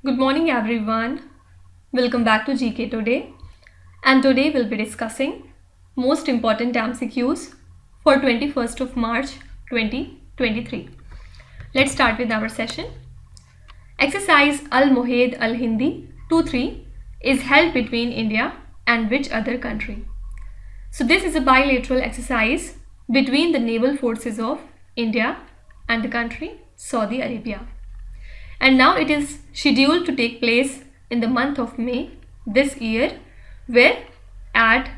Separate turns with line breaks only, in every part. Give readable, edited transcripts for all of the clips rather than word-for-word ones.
Good morning everyone. Welcome back to GK Today, and today we'll be discussing most important MCQs for 21st of March 2023. Let's start with our session. Exercise Al-Muhaid Al-Hindi 2-3 is held between India and which other country? So this is a bilateral exercise between the naval forces of India and the country Saudi Arabia. And now it is scheduled to take place in the month of May this year, where at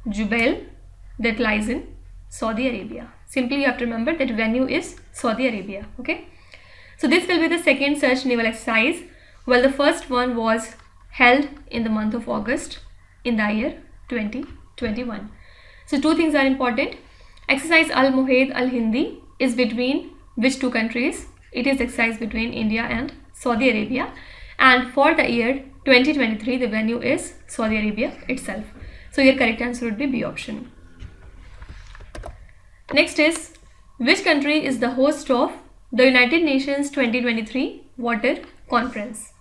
Jubail, that lies in Saudi Arabia. Simply you have to remember that venue is Saudi Arabia. Okay, so this will be the second such naval exercise, while the first one was held in the month of August in the year 2021. So two things are important. Exercise Al-Muhaid Al-Hindi is between which two countries? It is exercise between India and Saudi Arabia, and for the year 2023 the venue is Saudi Arabia itself. So your correct answer would be B option. Next is, which country is the host of the United Nations 2023 Water Conference?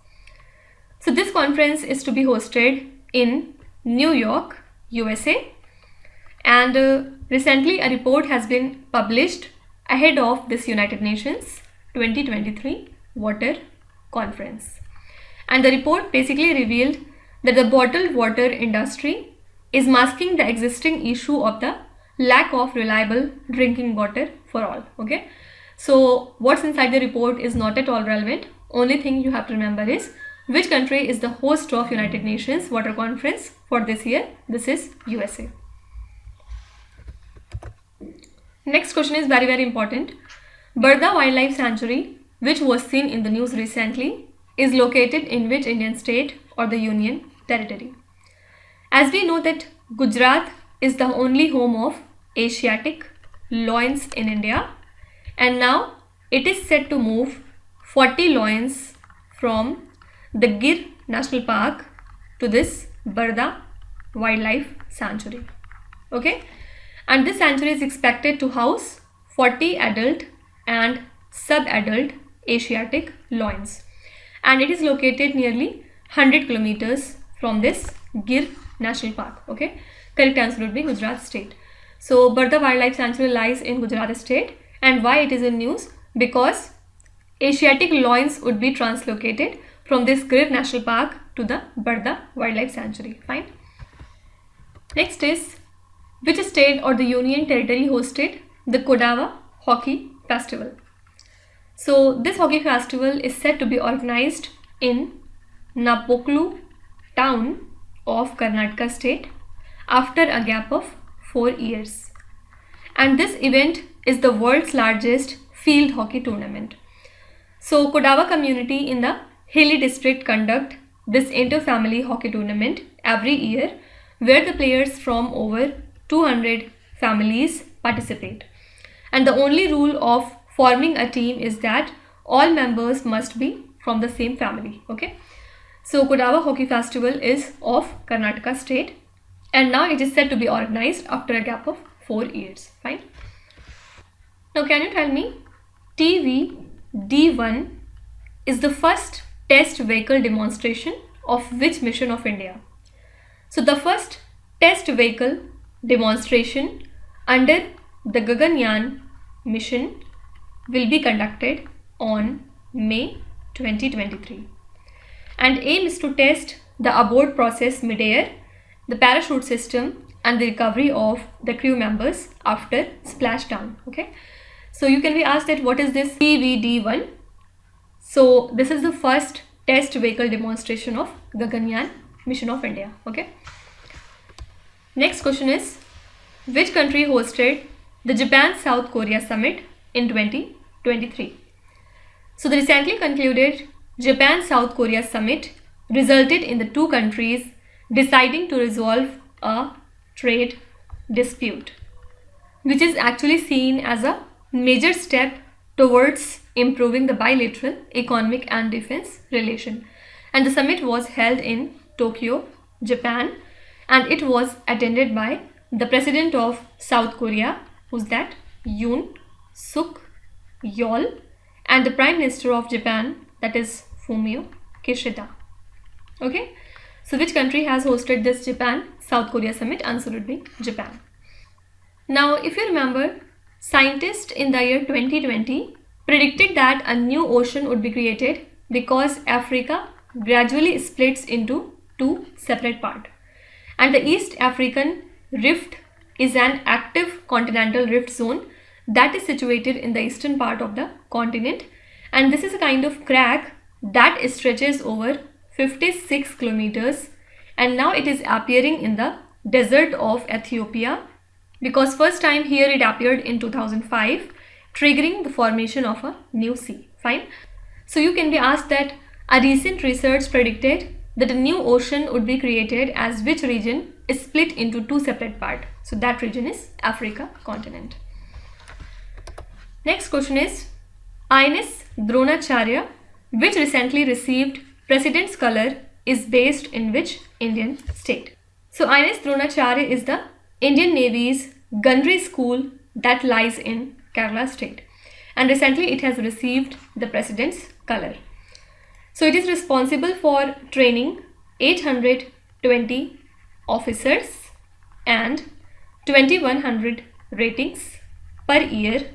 So this conference is to be hosted in New York, USA, and recently a report has been published ahead of this United Nations 2023 Water Conference, and the report basically revealed that the bottled water industry is masking the existing issue of the lack of reliable drinking water for all. Okay, so what's inside the report is not at all relevant. Only thing you have to remember is which country is the host of United Nations Water Conference for this year. This is USA. Next question is very important. Barda Wildlife Sanctuary, which was seen in the news recently, is located in which Indian state or the Union Territory? As we know that Gujarat is the only home of Asiatic lions in India, and now it is set to move 40 lions from the Gir National Park to this Barda Wildlife Sanctuary. Okay, and this sanctuary is expected to house 40 adult and sub-adult Asiatic lions, and it is located nearly 100 kilometers from this Gir National Park. Okay, correct answer would be Gujarat state. So Barda Wildlife Sanctuary lies in Gujarat state, and why it is in news? Because Asiatic lions would be translocated from this Gir National Park to the Barda Wildlife Sanctuary. Fine. Next is, which state or the Union Territory hosted the Kodava Hockey Festival? So this hockey festival is said to be organized in Napoklu town of Karnataka state after a gap of 4 years, and this event is the world's largest field hockey tournament. So Kodava community in the hilly district conduct this inter-family hockey tournament every year, where the players from over 200 families participate, and the only rule of forming a team is that all members must be from the same family. Okay, so Kodava Hockey Festival is of Karnataka state, and now it is said to be organized after a gap of 4 years. Fine. Now can you tell me, TVD1 is the first test vehicle demonstration of which mission of India? So the first test vehicle demonstration under the Gaganyaan mission will be conducted on May 2023, and aim is to test the abort process mid-air, the parachute system, and the recovery of the crew members after splashdown. Okay, so you can be asked that what is this TVD1? So this is the first test vehicle demonstration of Gaganyaan mission of India. Okay, next question is, which country hosted the Japan-South Korea summit in 2023? So the recently concluded Japan-South Korea summit resulted in the two countries deciding to resolve a trade dispute, which is actually seen as a major step towards improving the bilateral economic and defense relation. And the summit was held in Tokyo, Japan, and it was attended by the president of South Korea, who's that? Yoon Suk Yeol, and the Prime Minister of Japan, that is Fumio Kishida. Okay, so which country has hosted this Japan-South Korea summit? Answer would be Japan. Now, if you remember, scientists in the year 2020 predicted that a new ocean would be created because Africa gradually splits into two separate parts. And the East African Rift is an active continental rift zone that is situated in the eastern part of the continent. And this is a kind of crack that stretches over 56 kilometers. And now it is appearing in the desert of Ethiopia, because first time here it appeared in 2005, triggering the formation of a new sea. Fine. So you can be asked that a recent research predicted that a new ocean would be created as which region is split into two separate parts. So that region is Africa continent. Next question is INS Dronacharya, which recently received President's Color, is based in which Indian state? So INS Dronacharya is the Indian Navy's gunnery school that lies in Kerala state, and recently it has received the President's Color. So it is responsible for training 820 officers and 2100 ratings per year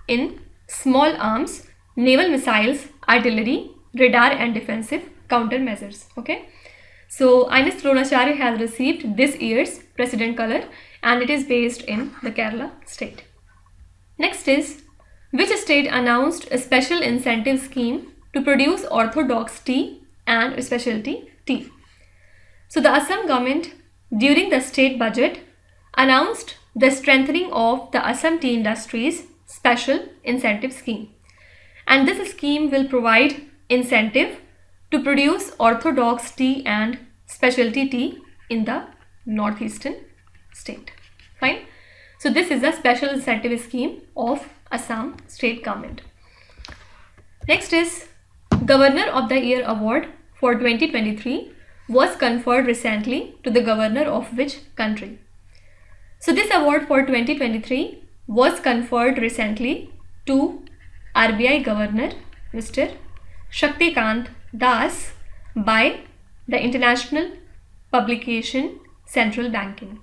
in small arms, naval missiles, artillery, radar and defensive countermeasures. Okay, so INS Dronacharya has received this year's President Color and it is based in the Kerala state. Next is, which state announced a special incentive scheme to produce orthodox tea and specialty tea? So the Assam government during the state budget announced the strengthening of the Assam tea industry's special incentive scheme, and this scheme will provide incentive to produce orthodox tea and specialty tea in the northeastern state. Fine. So this is a special incentive scheme of Assam state government. Next is Governor of the Year award for 2023 was conferred recently to the governor of which country? So this award for 2023 was conferred recently to RBI Governor Mr. Shaktikant Das by the international publication Central Banking,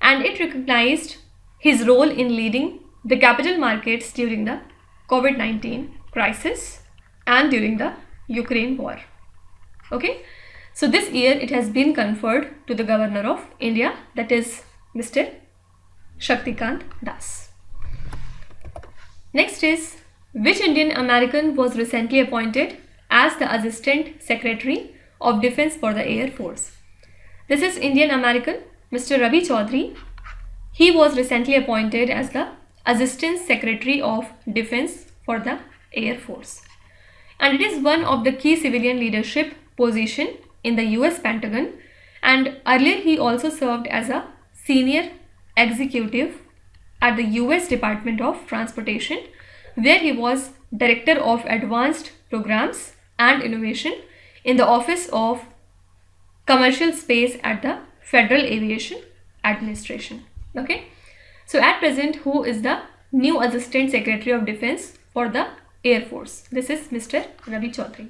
and it recognized his role in leading the capital markets during the COVID-19 crisis and during the Ukraine war. Okay, so this year it has been conferred to the Governor of India, that is Mr. Shaktikant Das. Next is, which Indian American was recently appointed as the Assistant Secretary of Defense for the Air Force? This is Indian American Mr. Ravi Chaudhary. He was recently appointed as the Assistant Secretary of Defense for the Air Force, and it is one of the key civilian leadership position in the US Pentagon, and earlier he also served as a senior executive at the US Department of Transportation, where he was Director of Advanced Programs and Innovation in the Office of Commercial Space at the Federal Aviation Administration. Okay, so at present, who is the new Assistant Secretary of Defense for the Air Force? This is Mr. Ravi Chaudhary.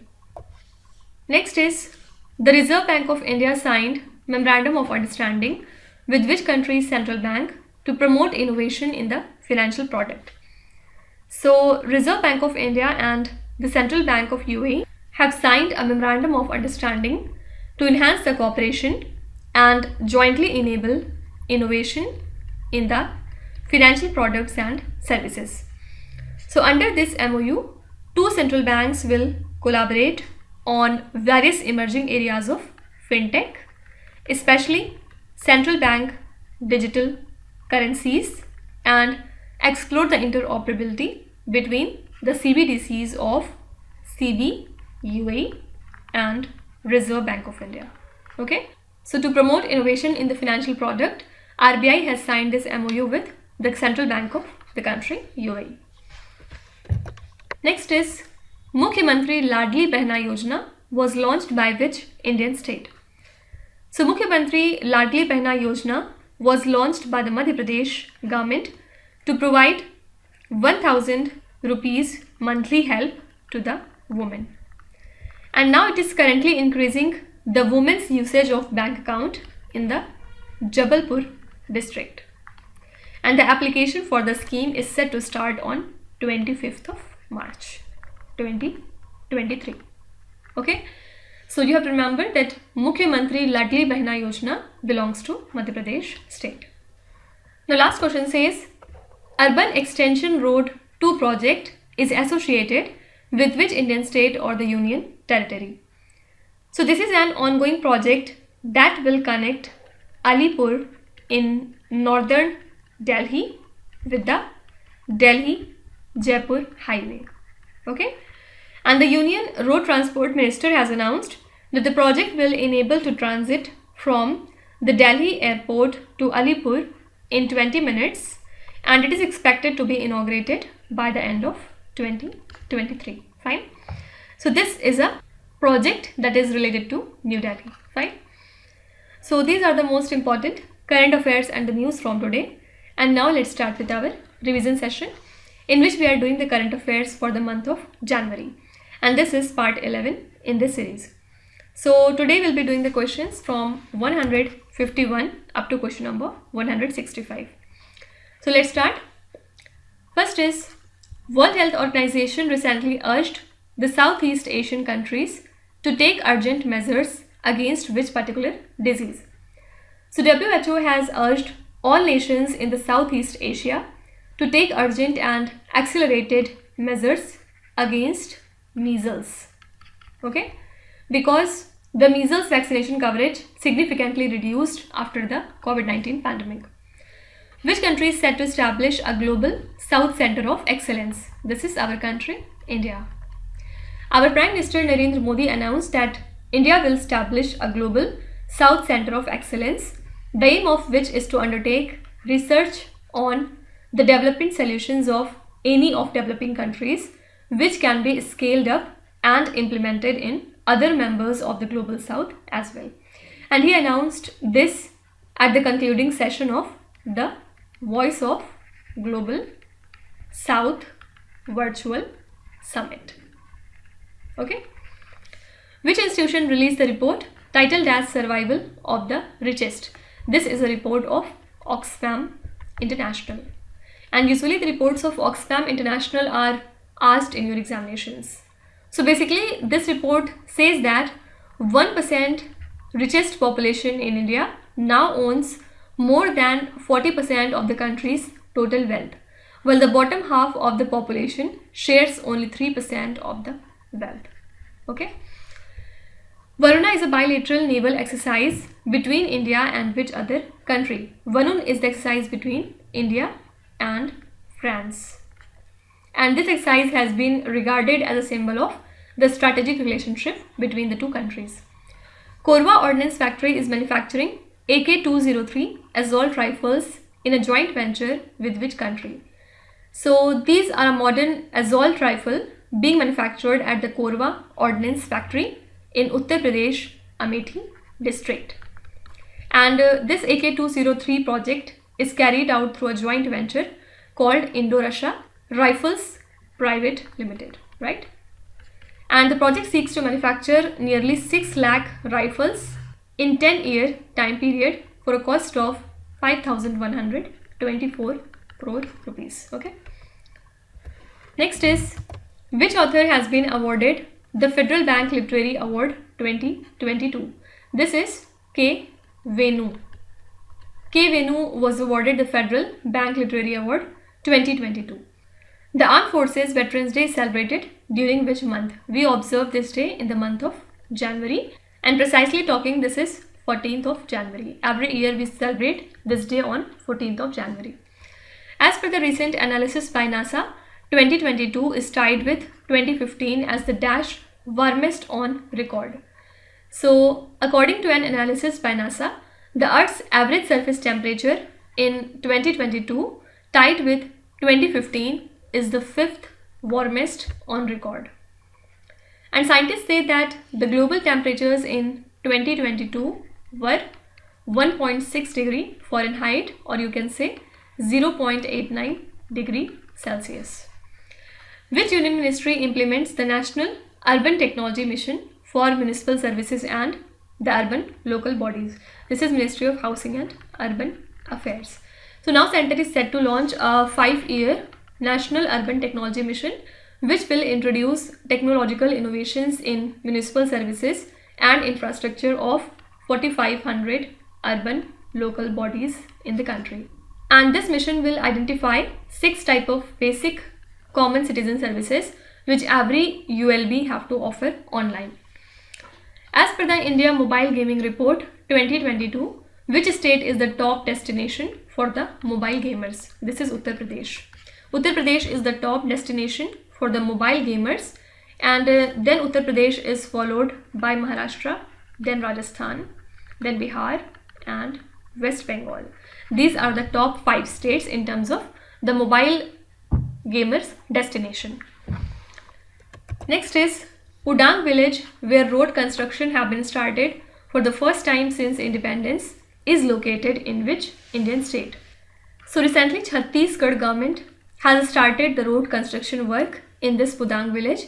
Next is, the Reserve Bank of India signed Memorandum of Understanding with which country's central bank to promote innovation in the financial product? So Reserve Bank of India and the Central Bank of UAE have signed a Memorandum of Understanding to enhance the cooperation and jointly enable innovation in the financial products and services. So under this MOU, two central banks will collaborate on various emerging areas of fintech, especially central bank digital currencies, and explore the interoperability between the CBDCs of CB, UAE and Reserve Bank of India. Okay, so to promote innovation in the financial product, RBI has signed this MOU with the Central Bank of the country UAE. Next is, Mukhyamantri Ladli Behna Yojana was launched by which Indian state? So Mukhyamantri Ladli Behna Yojana was launched by the Madhya Pradesh government to provide 1000 rupees monthly help to the women. And now it is currently increasing the women's usage of bank account in the Jabalpur district. And the application for the scheme is set to start on 25th of March 2023. Okay. So you have to remember that Mukhyamantri Ladli Behna Yojana belongs to Madhya Pradesh state. The last question says, Urban Extension Road 2 project is associated with which Indian state or the Union Territory? So this is an ongoing project that will connect Alipur in northern Delhi with the Delhi-Jaipur highway. Okay. And the Union Road Transport Minister has announced that the project will enable to transit from the Delhi airport to Alipur in 20 minutes, and it is expected to be inaugurated by the end of 2023. Fine. So this is a project that is related to New Delhi. Fine. So these are the most important current affairs and the news from today. And now let's start with our revision session, in which we are doing the current affairs for the month of January. And this is part 11 in this series. So today we'll be doing the questions from 151 up to question number 165. So let's start. First is, World Health Organization recently urged the Southeast Asian countries to take urgent measures against which particular disease? So WHO has urged all nations in the Southeast Asia to take urgent and accelerated measures against measles. Okay, because the measles vaccination coverage significantly reduced after the COVID-19 pandemic. Which country is set to establish a global South Center of Excellence? This is our country, India. Our Prime Minister Narendra Modi announced that India will establish a global South Center of Excellence, the aim of which is to undertake research on the development solutions of any of developing countries, which can be scaled up and implemented in other members of the Global South as well. And he announced this at the concluding session of the Voice of Global South Virtual Summit. Okay. Which institution released the report titled as Survival of the Richest? This is a report of Oxfam International. And usually the reports of Oxfam International are asked in your examinations. So basically this report says that 1% richest population in India now owns more than 40% of the country's total wealth, while the bottom half of the population shares only 3% of the wealth. Okay. Varuna is a bilateral naval exercise between India and which other country? Varun is the exercise between India and France. And this exercise has been regarded as a symbol of the strategic relationship between the two countries. Kodava Ordnance Factory is manufacturing AK-203 assault rifles in a joint venture with which country? So these are a modern assault rifle being manufactured at the Kodava Ordnance Factory in Uttar Pradesh, Amethi district. And this AK-203 project is carried out through a joint venture called Indo-Russia Rifles Private Limited, right? And the project seeks to manufacture nearly 6 lakh rifles in 10-year time period for a cost of 5,124 crore rupees. Okay. Next is, which author has been awarded the Federal Bank Literary Award 2022? This is K. Venu. K. Venu was awarded the Federal Bank Literary Award 2022. The Armed Forces Veterans Day is celebrated during which month? We observe this day in the month of January, and precisely talking, this is 14th of January. Every year we celebrate this day on 14th of January. As per the recent analysis by NASA, 2022 is tied with 2015 as the dash warmest on record. So according to an analysis by NASA, the Earth's average surface temperature in 2022 tied with 2015 is the 5th warmest on record. And scientists say that the global temperatures in 2022 were 1.6 degree Fahrenheit, or you can say 0.89 degree Celsius. Which union ministry implements the National Urban Technology Mission for Municipal Services and the Urban Local Bodies. This is Ministry of Housing and Urban Affairs. So now Center is set to launch a 5-year National Urban Technology Mission, which will introduce technological innovations in municipal services and infrastructure of 4,500 urban local bodies in the country. And this mission will identify 6 types of basic common citizen services which every ULB have to offer online. As per the India Mobile Gaming Report 2022, which state is the top destination for the mobile gamers? This is Uttar Pradesh. Uttar Pradesh is the top destination for the mobile gamers, and then Uttar Pradesh is followed by Maharashtra, then Rajasthan, then Bihar and West Bengal. These are the top 5 states in terms of the mobile gamers destination. Next is Udang village, where road construction have been started for the first time since independence, is located in which Indian state? So recently Chhattisgarh government has started the road construction work in this Udang village,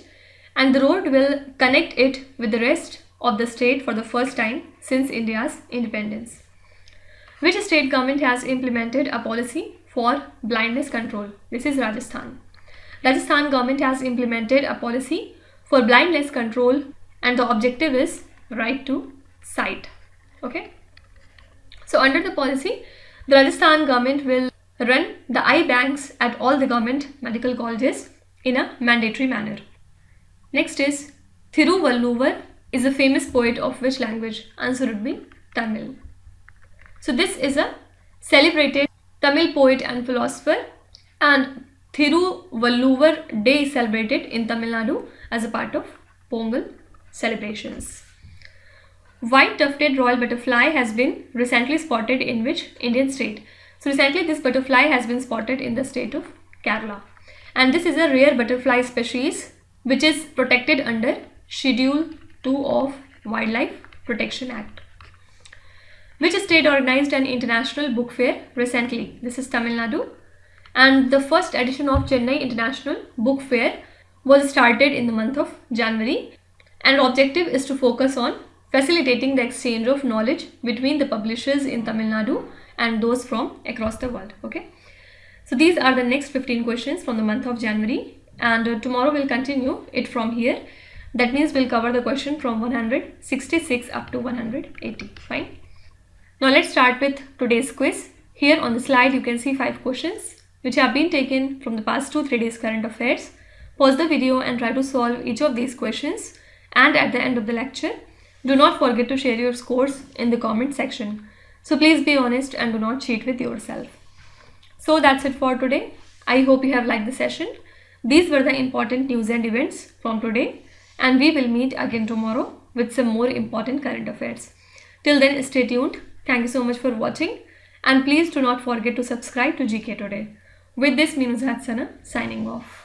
and the road will connect it with the rest of the state for the first time since India's independence. Which state government has implemented a policy for blindness control? This is Rajasthan. Rajasthan government has implemented a policy for blindness control, and the objective is right to sight. Okay. So under the policy, the Rajasthan government will run the eye banks at all the government medical colleges in a mandatory manner. Next is Thiruvalluvar is a famous poet of which language? Answer would be Tamil. So this is a celebrated Tamil poet and philosopher, and Thiruvalluvar Day is celebrated in Tamil Nadu as a part of Pongal celebrations. White tufted royal butterfly has been recently spotted in which Indian state? So recently this butterfly has been spotted in the state of Kerala, and this is a rare butterfly species which is protected under Schedule 2 of Wildlife Protection Act. Which state organized an international book fair recently? This is Tamil Nadu, and the first edition of Chennai International Book Fair was started in the month of January, and objective is to focus on facilitating the exchange of knowledge between the publishers in Tamil Nadu and those from across the world. Okay, so these are the next 15 questions from the month of January, and tomorrow we'll continue it from here. That means we'll cover the question from 166 up to 180. Fine. Now let's start with today's quiz. Here on the slide you can see 5 questions which have been taken from the past 2-3 days current affairs. Pause the video and try to solve each of these questions, and at the end of the lecture, do not forget to share your scores in the comment section. So please be honest and do not cheat with yourself. So that's it for today. I hope you have liked the session. These were the important news and events from today, and we will meet again tomorrow with some more important current affairs. Till then, stay tuned. Thank you so much for watching, and please do not forget to subscribe to GK Today. With this, Minu Zahatsana signing off.